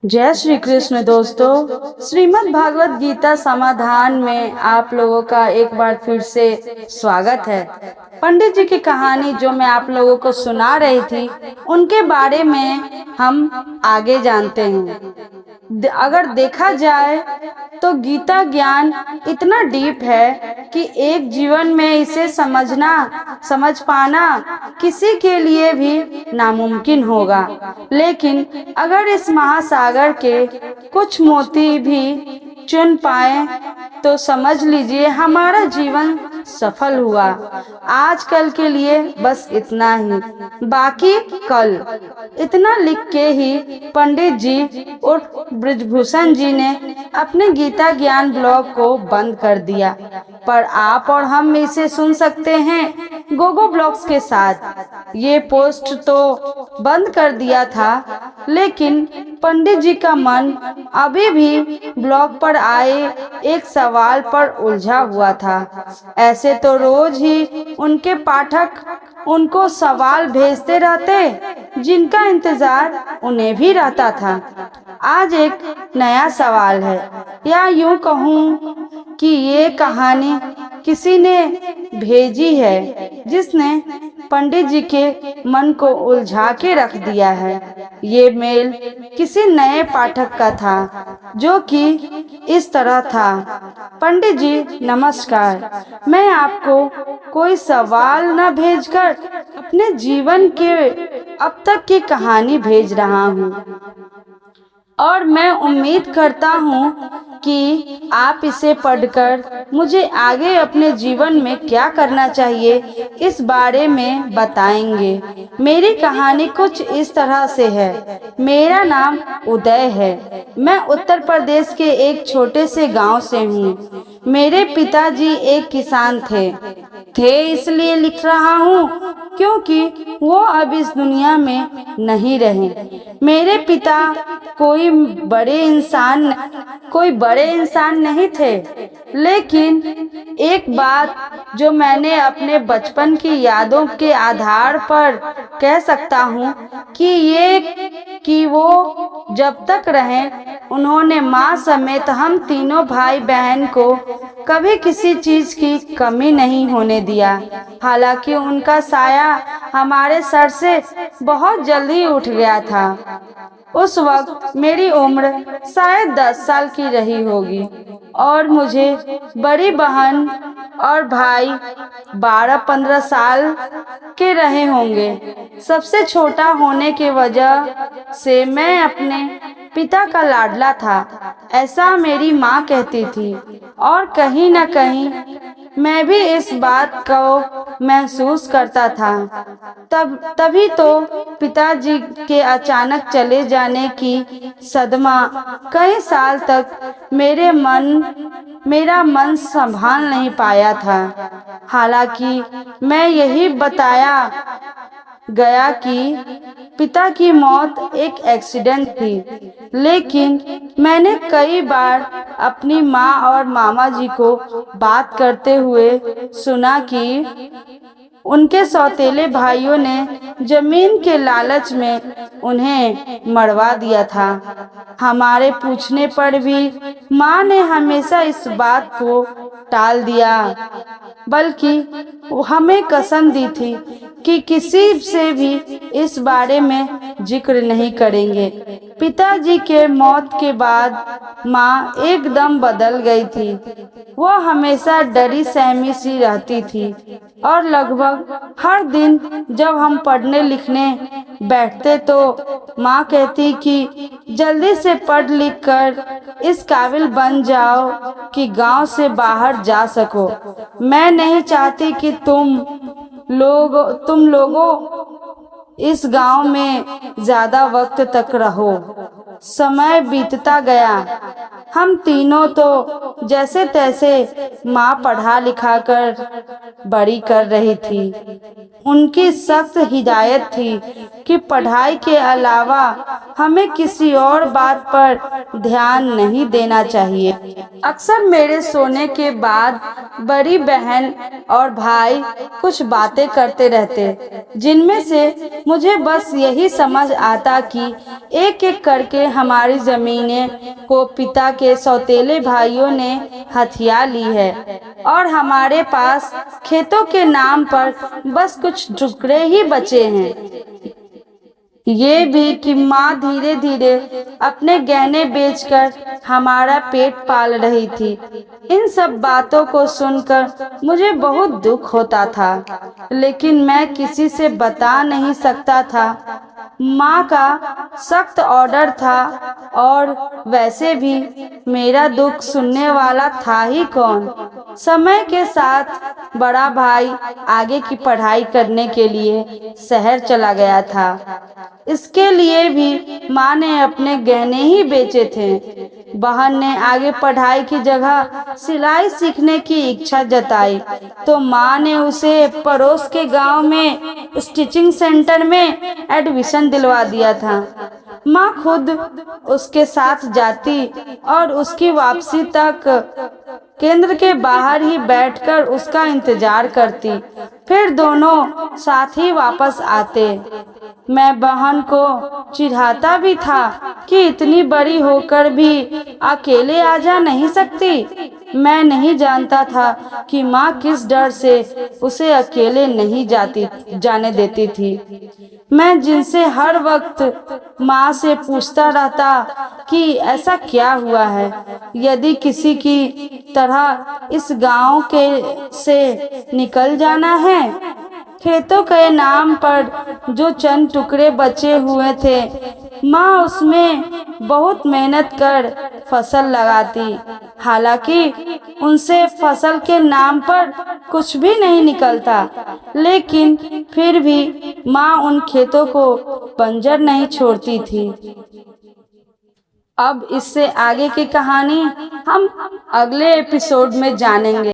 जय श्री कृष्ण दोस्तों। श्रीमद् भागवत गीता समाधान में आप लोगों का एक बार फिर से स्वागत है। पंडित जी की कहानी जो मैं आप लोगों को सुना रही थी उनके बारे में हम आगे जानते हैं। अगर देखा जाए तो गीता ज्ञान इतना डीप है कि एक जीवन में इसे समझ पाना किसी के लिए भी नामुमकिन होगा। लेकिन अगर इस महासागर के कुछ मोती भी चुन पाए तो समझ लीजिए हमारा जीवन सफल हुआ। आजकल के लिए बस इतना ही, बाकी कल। इतना लिख के ही पंडित जी और ब्रिजभूषण जी ने अपने गीता ज्ञान ब्लॉग को बंद कर दिया, पर आप और हम इसे सुन सकते हैं गोगो ब्लॉग्स के साथ। ये पोस्ट तो बंद कर दिया था, लेकिन पंडित जी का मन अभी भी ब्लॉग पर आए एक सवाल पर उलझा हुआ था। ऐसे तो रोज ही उनके पाठक उनको सवाल भेजते रहते जिनका इंतजार उन्हें भी रहता था। आज एक नया सवाल है, या यूं कहूँ कि ये कहानी किसी ने भेजी है जिसने पंडित जी के मन को उलझा के रख दिया है। ये मेल किसी नए पाठक का था जो कि इस तरह था। पंडित जी नमस्कार, मैं आपको कोई सवाल न भेजकर अपने जीवन के अब तक की कहानी भेज रहा हूँ, और मैं उम्मीद करता हूँ कि आप इसे पढ़कर मुझे आगे अपने जीवन में क्या करना चाहिए इस बारे में बताएंगे। मेरी कहानी कुछ इस तरह से है। मेरा नाम उदय है। मैं उत्तर प्रदेश के एक छोटे से गांव से हूँ। मेरे पिताजी एक किसान थे इसलिए लिख रहा हूँ क्योंकि वो अब इस दुनिया में नहीं रहे। मेरे पिता कोई बड़े इंसान नहीं थे, लेकिन एक बात जो मैंने अपने बचपन की यादों के आधार पर कह सकता हूँ कि वो जब तक रहे उन्होंने माँ समेत हम तीनों भाई बहन को कभी किसी चीज की कमी नहीं होने दिया। हालांकि उनका साया हमारे सर से बहुत जल्दी उठ गया था। उस वक्त मेरी उम्र शायद 10 साल की रही होगी और मुझे बड़ी बहन और भाई 12-15 साल के रहे होंगे। सबसे छोटा होने की वजह से मैं अपने पिता का लाडला था, ऐसा मेरी माँ कहती थी, और कहीं न कहीं मैं भी इस बात को महसूस करता था। तभी तो पिताजी के अचानक चले जाने की सदमा कई साल तक मेरा मन संभाल नहीं पाया था। हालांकि मैं यही बताया गया कि पिता की मौत एक एक्सीडेंट थी, लेकिन मैंने कई बार अपनी माँ और मामा जी को बात करते हुए सुना कि उनके सौतेले भाइयों ने जमीन के लालच में उन्हें मरवा दिया था। हमारे पूछने पर भी माँ ने हमेशा इस बात को टाल दिया, बल्कि हमें कसम दी थी कि किसी से भी इस बारे में जिक्र नहीं करेंगे। पिताजी के मौत के बाद माँ एकदम बदल गई थी। वो हमेशा डरी सहमी सी रहती थी और लगभग हर दिन जब हम पढ़ने लिखने बैठते तो माँ कहती कि जल्दी से पढ़ लिख कर इस काबिल बन जाओ कि गांव से बाहर जा सको। मैं नहीं चाहती कि तुम लोगों इस गांव में ज्यादा वक्त तक रहो। समय बीतता गया। हम तीनों तो जैसे तैसे माँ पढ़ा लिखा कर बड़ी कर रही थी। उनकी सख्त हिदायत थी कि पढ़ाई के अलावा हमें किसी और बात पर ध्यान नहीं देना चाहिए। अक्सर मेरे सोने के बाद बड़ी बहन और भाई कुछ बातें करते रहते, जिनमें से मुझे बस यही समझ आता कि एक एक करके हमारी जमीनें को पिता के सौतेले भाइयों ने हथिया ली है और हमारे पास खेतों के नाम पर बस कुछ टुकड़े ही बचे हैं। ये भी कि माँ धीरे धीरे अपने गहने बेचकर हमारा पेट पाल रही थी। इन सब बातों को सुनकर मुझे बहुत दुख होता था, लेकिन मैं किसी से बता नहीं सकता था। माँ का सख्त ऑर्डर था और वैसे भी मेरा दुख सुनने वाला था ही कौन। समय के साथ बड़ा भाई आगे की पढ़ाई करने के लिए शहर चला गया था। इसके लिए भी माँ ने अपने गहने ही बेचे थे। बहन ने आगे पढ़ाई की जगह सिलाई सीखने की इच्छा जताई तो माँ ने उसे पड़ोस के गांव में स्टिचिंग सेंटर में एडमिशन दिलवा दिया था। माँ खुद उसके साथ जाती और उसकी वापसी तक केंद्र के बाहर ही बैठकर उसका इंतजार करती, फिर दोनों साथ ही वापस आते। मैं बहन को चिढ़ाता भी था कि इतनी बड़ी होकर भी अकेले आ जा नहीं सकती। मैं नहीं जानता था कि माँ किस डर से उसे अकेले नहीं जाने देती थी। मैं जिनसे हर वक्त माँ से पूछता रहता कि ऐसा क्या हुआ है, यदि किसी की तरह इस गांव के से निकल जाना है। खेतों के नाम पर जो चंद टुकड़े बचे हुए थे, माँ उसमें बहुत मेहनत कर फसल लगाती। हालांकि उनसे फसल के नाम पर कुछ भी नहीं निकलता, लेकिन फिर भी माँ उन खेतों को बंजर नहीं छोड़ती थी। अब इससे आगे की कहानी हम अगले एपिसोड में जानेंगे।